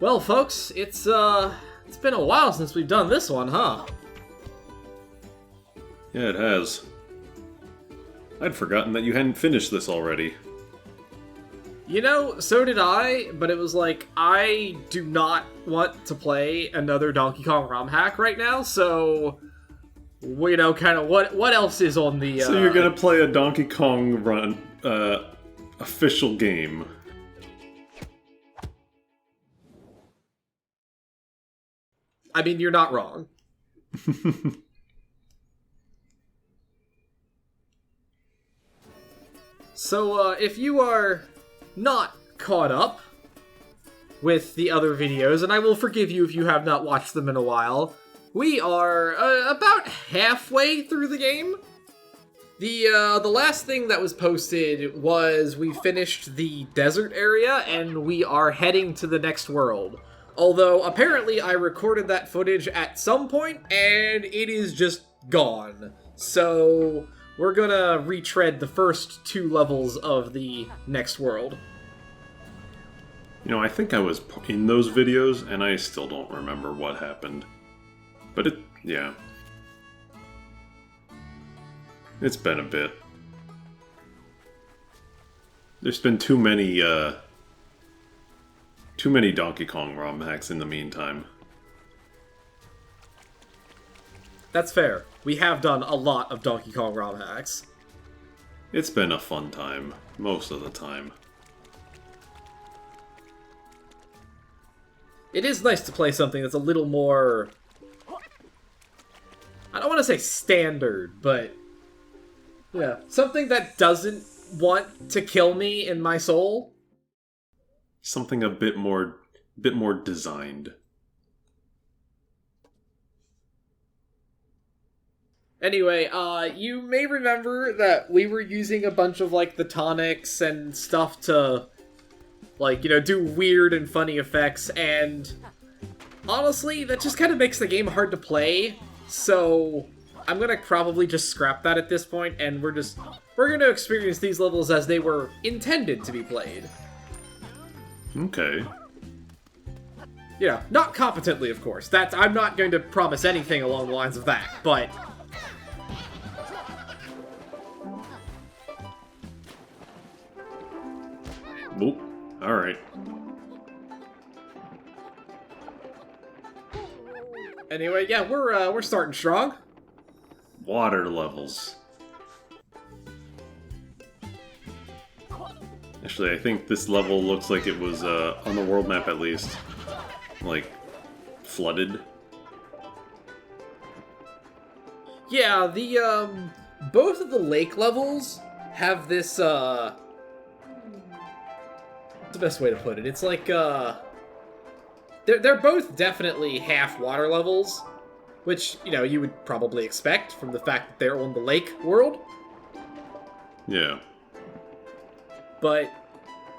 Well, folks, it's been a while since we've done this one, huh? Yeah, it has. I'd forgotten that you hadn't finished this already. You know, so did I, but it was like, I do not want to play another Donkey Kong ROM hack right now, so... You know, kind of, what else is on the... So you're gonna play a Donkey Kong run, official game. I mean, you're not wrong. So, if you are not caught up with the other videos, and I will forgive you if you have not watched them in a while, we are about halfway through the game. The last thing that was posted was we finished the desert area, and we are heading to the next world. Although, apparently, I recorded that footage at some point, and it is just gone. So, we're gonna retread the first 2 levels of the next world. You know, I think I was in those videos, and I still don't remember what happened. But yeah. It's been a bit. There's been too many Donkey Kong ROM hacks in the meantime. That's fair. We have done a lot of Donkey Kong ROM hacks. It's been a fun time, most of the time. It is nice to play something that's a little more... I don't want to say standard, but... yeah, something that doesn't want to kill me in my soul. Something a bit more designed. Anyway, you may remember that we were using a bunch of, like, the tonics and stuff to, like, you know, do weird and funny effects, and honestly, that just kind of makes the game hard to play, so I'm gonna probably just scrap that at this point, and we're gonna experience these levels as they were intended to be played. Okay. You know, not competently, of course. I'm not going to promise anything along the lines of that, but... Oop. Alright. Anyway, yeah, we're starting strong. Water levels. Actually, I think this level looks like it was, on the world map at least, like, flooded. Yeah, both of the lake levels have this, what's the best way to put it? It's like, they're both definitely half water levels, which, you know, you would probably expect from the fact that they're on the lake world. Yeah. But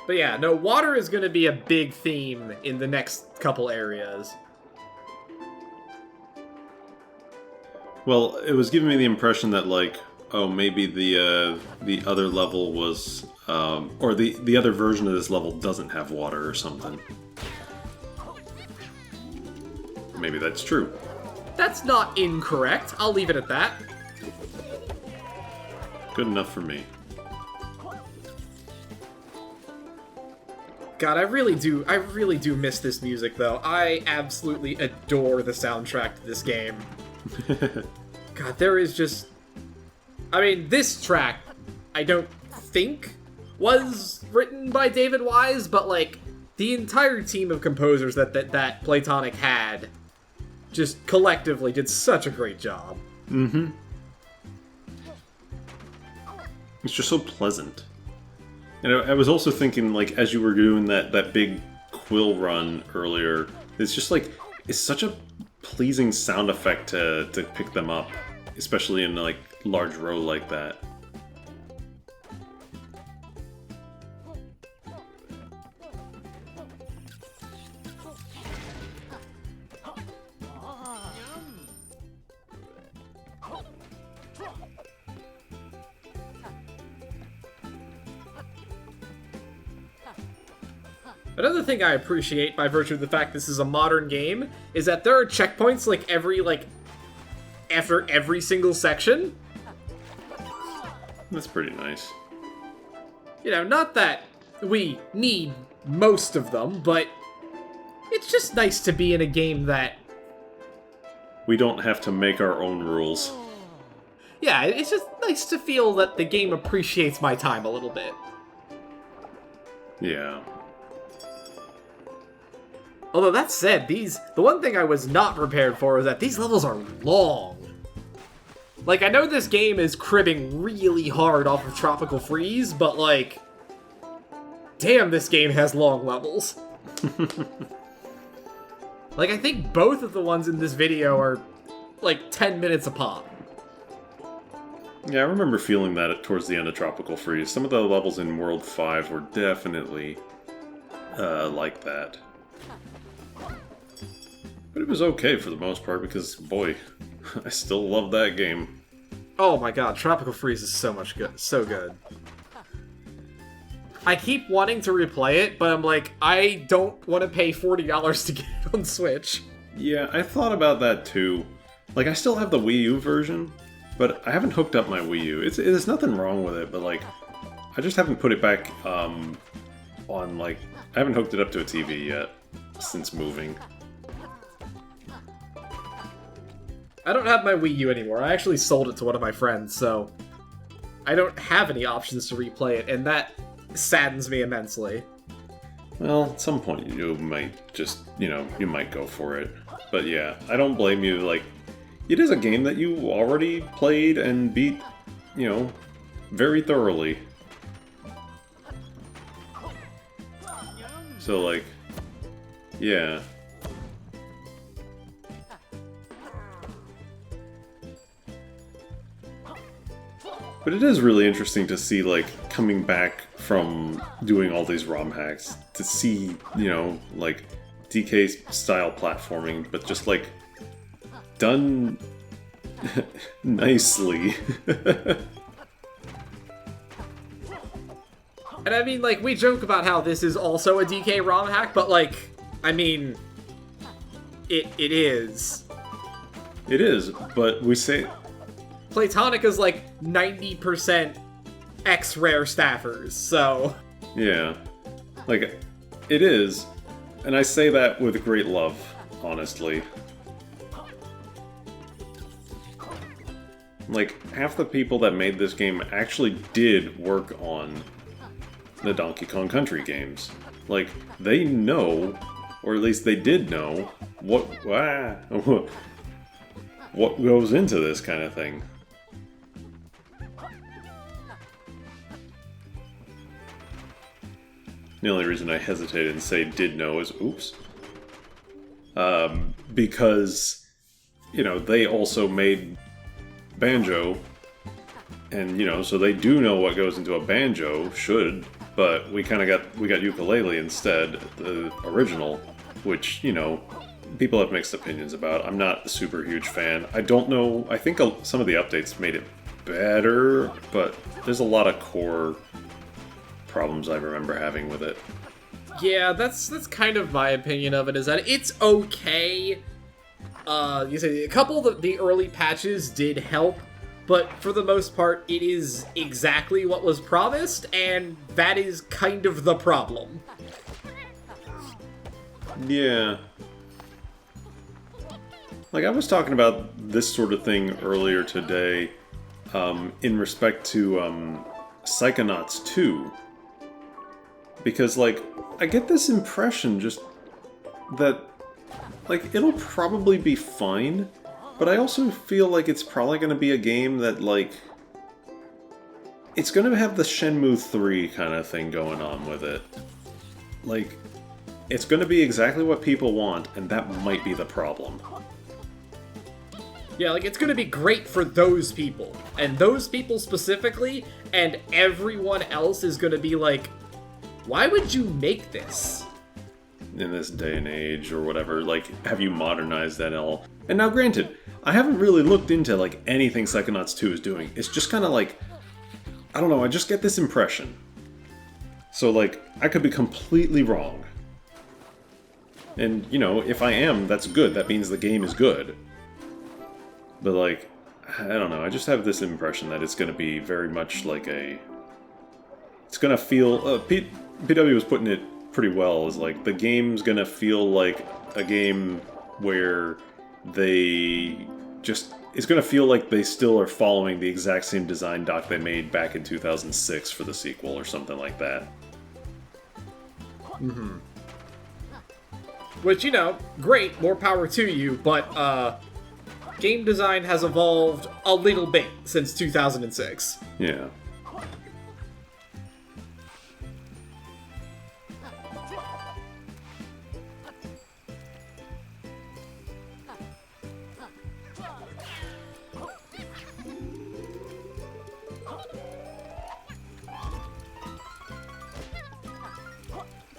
yeah, no, water is going to be a big theme in the next couple areas. Well, it was giving me the impression that, like, oh, maybe the other level was, or the other version of this level doesn't have water or something. Maybe that's true. That's not incorrect. I'll leave it at that. Good enough for me. God, I really do miss this music, though. I absolutely adore the soundtrack to this game. God, there is just... I mean, this track, I don't think was written by David Wise, but, like, the entire team of composers that Playtonic had just collectively did such a great job. Mm-hmm. It's just so pleasant. And I was also thinking, like, as you were doing that big quill run earlier, it's just, like, it's such a pleasing sound effect to pick them up, especially in, like, large row like that. Another thing I appreciate by virtue of the fact this is a modern game is that there are checkpoints after every single section. That's pretty nice. Not that we need most of them, but it's just nice to be in a game that... We don't have to make our own rules. Yeah, it's just nice to feel that the game appreciates my time a little bit. Yeah. Although that said, the one thing I was not prepared for is that these levels are long. I know this game is cribbing really hard off of Tropical Freeze, but damn, this game has long levels. I think both of the ones in this video are 10 minutes a pop. Yeah, I remember feeling that towards the end of Tropical Freeze. Some of the levels in World 5 were definitely like that. But it was okay for the most part because, boy, I still love that game. Oh my god, Tropical Freeze is so good. I keep wanting to replay it, but I'm I don't want to pay $40 to get it on Switch. Yeah, I thought about that too. I still have the Wii U version, but I haven't hooked up my Wii U. There's nothing wrong with it, but I just haven't put it back on I haven't hooked it up to a TV yet since moving. I don't have my Wii U anymore. I actually sold it to one of my friends, so I don't have any options to replay it, and that saddens me immensely. Well, at some point you might just, you might go for it. But yeah, I don't blame you. It is a game that you already played and beat, very thoroughly. So, yeah. But it is really interesting to see, coming back from doing all these ROM hacks, to see, DK-style platforming, but just, done nicely. And I mean, we joke about how this is also a DK ROM hack, but, I mean, it is. It is, but we say... Platonica's 90% X-Rare staffers, so... Yeah. It is, and I say that with great love, honestly. Half the people that made this game actually did work on the Donkey Kong Country games. They know, or at least they did know, what goes into this kind of thing. The only reason I hesitated and say did know is, oops. Because, they also made Banjo, and, so they do know what goes into a banjo, but we got Yooka-Laylee instead, the original, which, people have mixed opinions about. I'm not a super huge fan. I don't know, I think some of the updates made it better, but there's a lot of core problems I remember having with it. Yeah, that's kind of my opinion of it, is that it's okay. You say a couple of the early patches did help, but for the most part, it is exactly what was promised, and that is kind of the problem. Yeah. I was talking about this sort of thing earlier today, in respect to, Psychonauts 2. Because, I get this impression just that, it'll probably be fine, but I also feel like it's probably going to be a game that, it's going to have the Shenmue 3 kind of thing going on with it. It's going to be exactly what people want, and that might be the problem. Yeah, it's gonna be great for those people, and those people specifically, and everyone else is gonna be why would you make this? In this day and age, or whatever, have you modernized that at all? And now granted, I haven't really looked into, anything Psychonauts 2 is doing. It's just kind of I don't know, I just get this impression. So, I could be completely wrong. And, you know, if I am, that's good. That means the game is good. But, like, I don't know. I just have this impression that it's going to be very much like a... It's going to feel... PW was putting it pretty well. Is like, the game's going to feel like a game where they just... It's going to feel like they still are following the exact same design doc they made back in 2006 for the sequel or something like that. Mm-hmm. Which, you know, great, more power to you, but, game design has evolved a little bit since 2006. Yeah.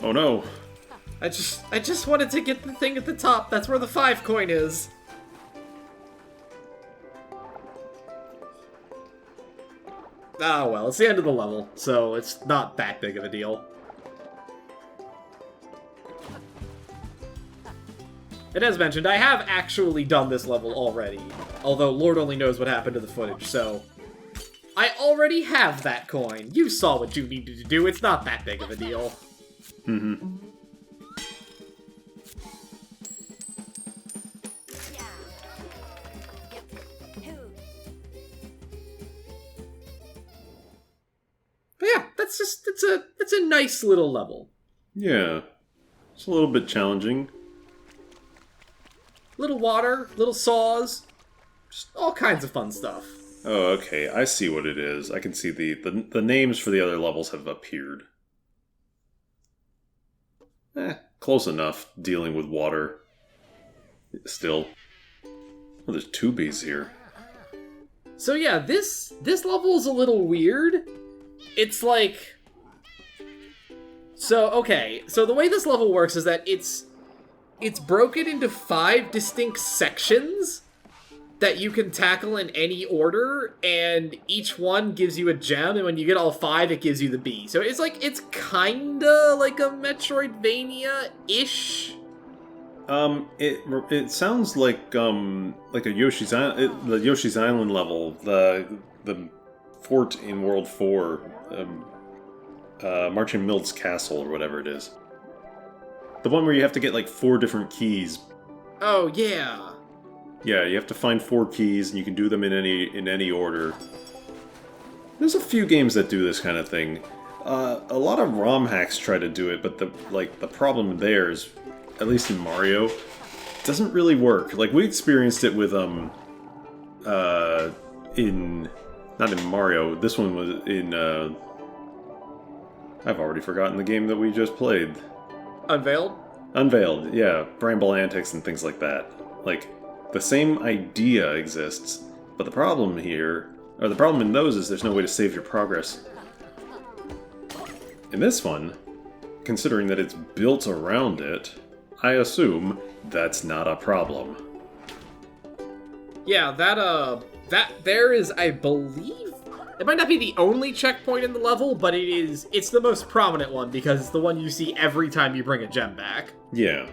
Oh no. I just wanted to get the thing at the top. That's where the 5 coin is. Ah, well, it's the end of the level, so it's not that big of a deal. And as mentioned, I have actually done this level already, although Lord only knows what happened to the footage, so... I already have that coin. You saw what you needed to do. It's not that big of a deal. Mm-hmm. But yeah, that's just, it's a nice little level. Yeah. It's a little bit challenging. Little water, little saws, just all kinds of fun stuff. Oh, okay. I see what it is. I can see the names for the other levels have appeared. Close enough dealing with water. Still. Oh, there's 2 bees here. So yeah, this level is a little weird. It's like... So, okay. So the way this level works is that it's broken into 5 distinct sections that you can tackle in any order, and each one gives you a gem, and when you get all 5, it gives you the bee. So it's like, it's kinda like a Metroidvania-ish. It sounds like a Yoshi's Island, the Yoshi's Island level, the fort in World 4, Marching Mild's Castle, or whatever it is. The one where you have to get like 4 different keys. Oh, yeah. Yeah, you have to find 4 keys, and you can do them in any order. There's a few games that do this kind of thing. A lot of ROM hacks try to do it, but the problem there is, at least in Mario, it doesn't really work. Like, we experienced it with not in Mario. This one was in I've already forgotten the game that we just played. Unveiled? Unveiled, yeah. Bramble Antics and things like that. Like, the same idea exists, but the problem in those is there's no way to save your progress. In this one, considering that it's built around it, I assume that's not a problem. Yeah, that there is, I believe, it might not be the only checkpoint in the level, but it's the most prominent one because it's the one you see every time you bring a gem back. Yeah.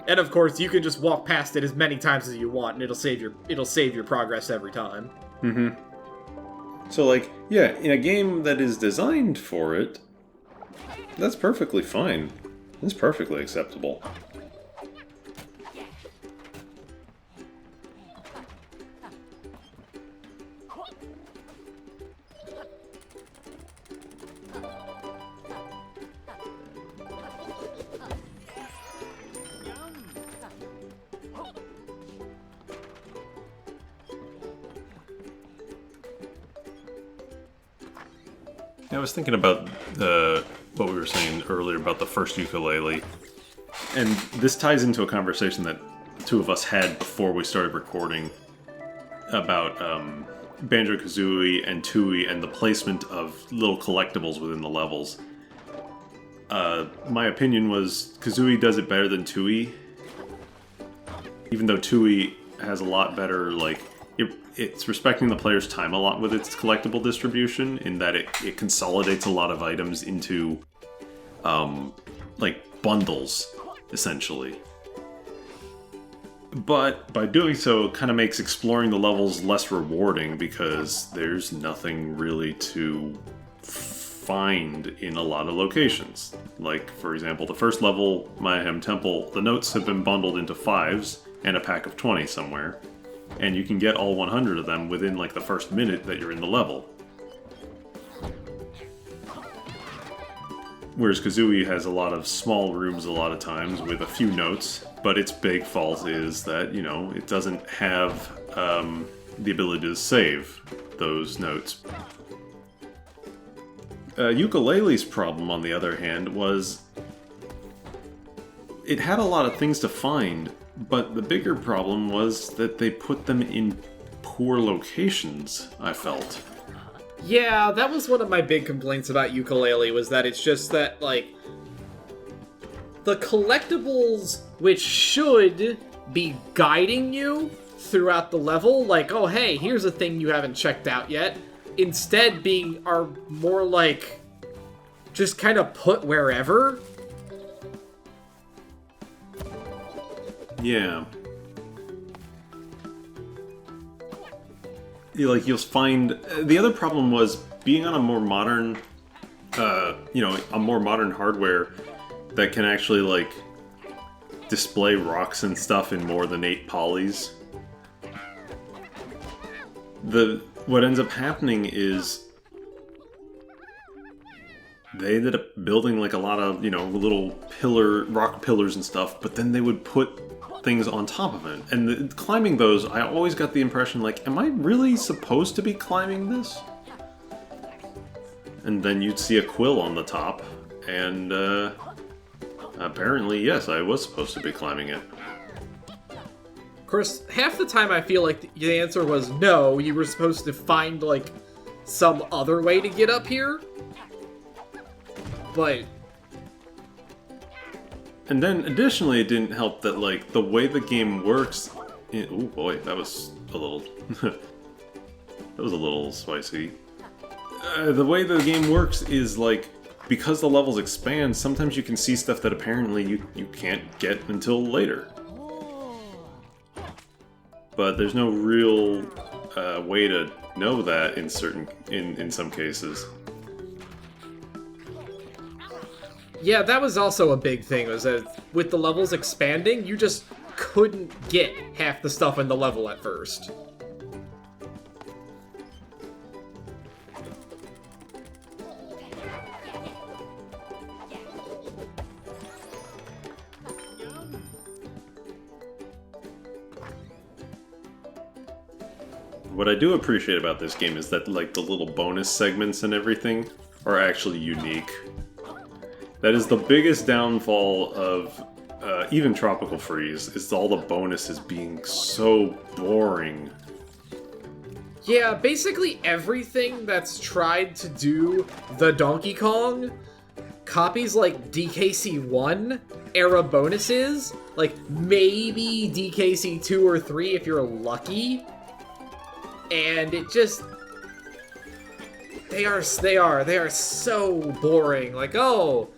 And of course, you can just walk past it as many times as you want, and it'll save your progress every time. Mm-hmm. So, like, yeah, in a game that is designed for it, that's perfectly fine. It's perfectly acceptable. I was thinking about what we were saying earlier about the first Yooka-Laylee, and this ties into a conversation that the 2 of us had before we started recording about Banjo-Kazooie and Tooie and the placement of little collectibles within the levels. My opinion was Kazooie does it better than Tooie, even though Tooie has a lot better, like, it's respecting the player's time a lot with its collectible distribution, in that it consolidates a lot of items into like bundles, essentially. But by doing so, it kind of makes exploring the levels less rewarding because there's nothing really to find in a lot of locations. Like, for example, the first level, Mayhem Temple, the notes have been bundled into 5s and a pack of 20 somewhere. And you can get all 100 of them within like the first minute that you're in the level. Whereas Kazooie has a lot of small rooms a lot of times with a few notes, but its big fault is that, you know, it doesn't have the ability to save those notes. Yooka-Laylee's problem, on the other hand, was it had a lot of things to find, but the bigger problem was that they put them in poor locations, I felt. Yeah, that was one of my big complaints about Yooka-Laylee, was that it's just that, like, the collectibles which should be guiding you throughout the level, like, oh hey, here's a thing you haven't checked out yet, instead are more like just kind of put wherever. Yeah. You'll find... The other problem was being on a more modern, a more modern hardware that can actually, like, display rocks and stuff in more than 8 polys. What ends up happening is they ended up building, like, a lot of, little rock pillars and stuff, but then they would put things on top of it. And climbing those, I always got the impression, like, am I really supposed to be climbing this? And then you'd see a quill on the top, and apparently, yes, I was supposed to be climbing it. Of course, half the time I feel like the answer was no, you were supposed to find, like, some other way to get up here. But... And then, additionally, it didn't help that, like, the way the game works... Oh boy, that was a little... that was a little spicy. The way the game works is, like, because the levels expand, sometimes you can see stuff that apparently you can't get until later. But there's no real way to know that in some cases. Yeah, that was also a big thing, was that with the levels expanding, you just couldn't get half the stuff in the level at first. What I do appreciate about this game is that, like, the little bonus segments and everything are actually unique. That is the biggest downfall of even Tropical Freeze, is all the bonuses being so boring. Yeah, basically everything that's tried to do the Donkey Kong copies, like, DKC 1 era bonuses, like maybe DKC 2 or 3 if you're lucky. And it just... They are so boring. Like, oh,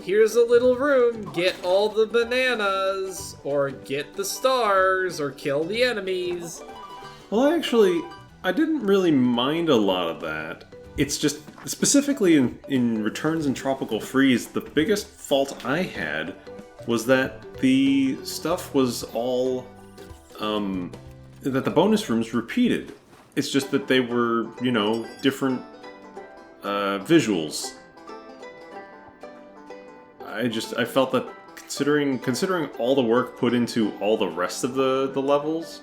here's a little room, get all the bananas, or get the stars, or kill the enemies. Well, I didn't really mind a lot of that. It's just, specifically in Returns and Tropical Freeze, the biggest fault I had was that the stuff was all, that the bonus rooms repeated. It's just that they were, different visuals. I felt that considering all the work put into all the rest of the levels,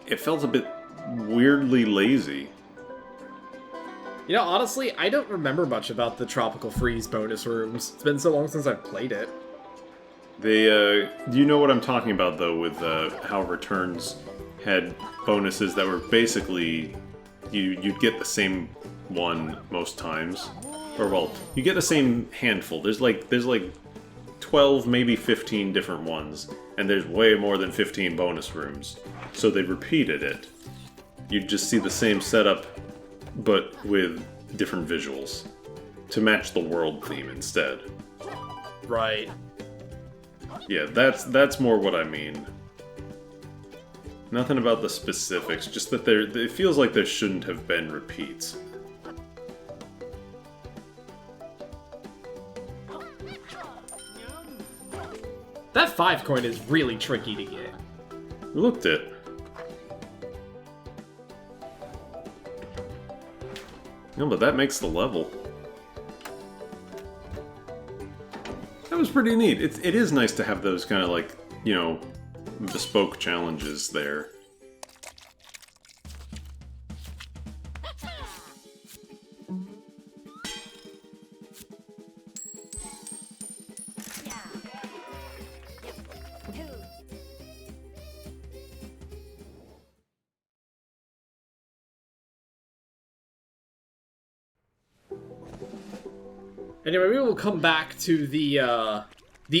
it felt a bit weirdly lazy. Honestly, I don't remember much about the Tropical Freeze bonus rooms. It's been so long since I've played it. You know what I'm talking about, though, with how Returns had bonuses that were basically... You'd get the same one most times. Or, well, you get the same handful. There's like 12, maybe 15 different ones. And there's way more than 15 bonus rooms. So they repeated it. You'd just see the same setup, but with different visuals. to match the world theme instead. Right. Yeah, that's more what I mean. Nothing about the specifics, just that it feels like there shouldn't have been repeats. That 5 coin is really tricky to get. Looked it. No, but that makes the level. That was pretty neat. It is nice to have those kind of like, you know, bespoke challenges there. Anyway, we will come back to the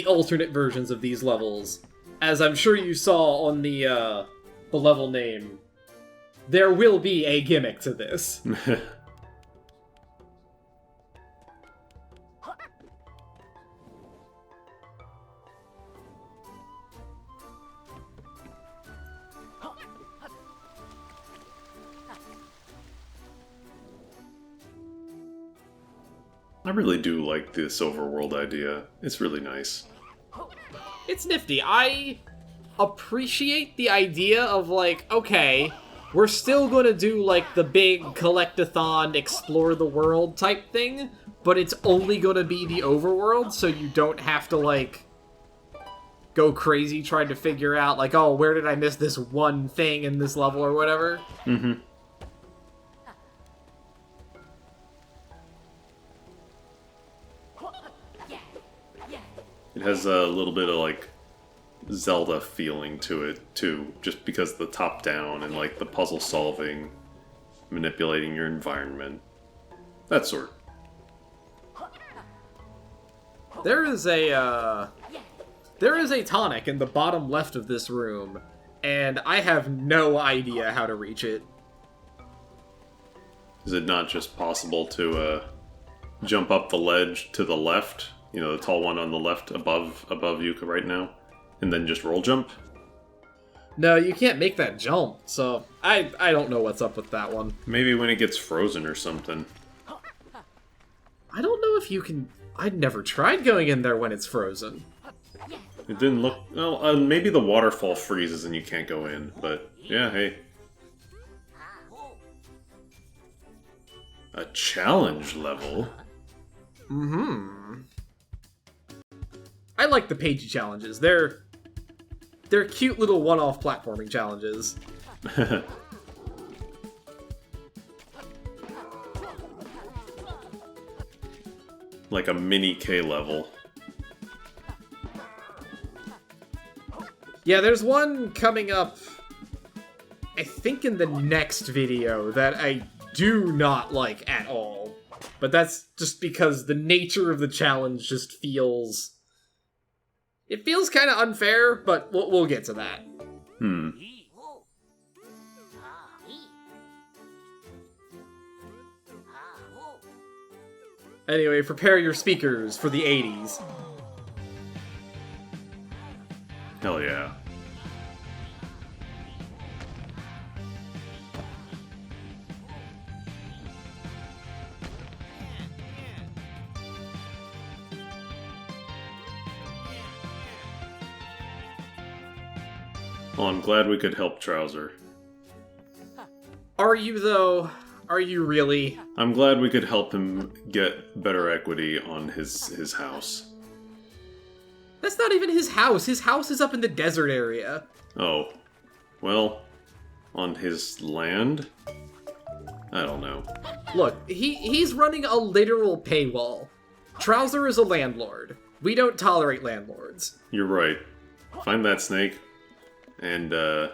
alternate versions of these levels. As I'm sure you saw on the level name, there will be a gimmick to this. I really do like this overworld idea. It's really nice. It's nifty. I appreciate the idea of, like, okay, we're still gonna do, like, the big collect-a-thon, explore the world type thing, but it's only gonna be the overworld, so you don't have to, like, go crazy trying to figure out, like, oh, where did I miss this one thing in this level or whatever. Mm-hmm. It has a little bit of, like, Zelda feeling to it, too. Just because of the top-down and, like, the puzzle solving, manipulating your environment. That sort. There is a tonic in the bottom left of this room, and I have no idea how to reach it. Is it not just possible to, jump up the ledge to the left? You know, the tall one on the left above Yooka right now? And then just roll jump? No, you can't make that jump, so I don't know what's up with that one. Maybe when it gets frozen or something. I don't know if you can... I'd never tried going in there when it's frozen. It didn't look... Well, maybe the waterfall freezes and you can't go in, but yeah, hey. A challenge level? Mm-hmm. I like the Pagey challenges. They're cute little one-off platforming challenges. Like a mini K level. Yeah, there's one coming up, I think in the next video, that I do not like at all. But that's just because the nature of the challenge just feels... It feels kind of unfair, but we'll get to that. Anyway, prepare your speakers for the 80s. Hell yeah. Well, I'm glad we could help Trouser. Are you, though? Are you really? I'm glad we could help him get better equity on his house. That's not even his house. His house is up in the desert area. Oh. Well, on his land? I don't know. Look, he's running a literal paywall. Trouser is a landlord. We don't tolerate landlords. You're right. Find that snake. And, I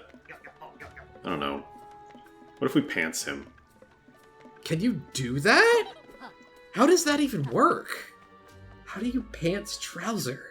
don't know. What if we pants him? Can you do that? How does that even work? How do you pants Trouser?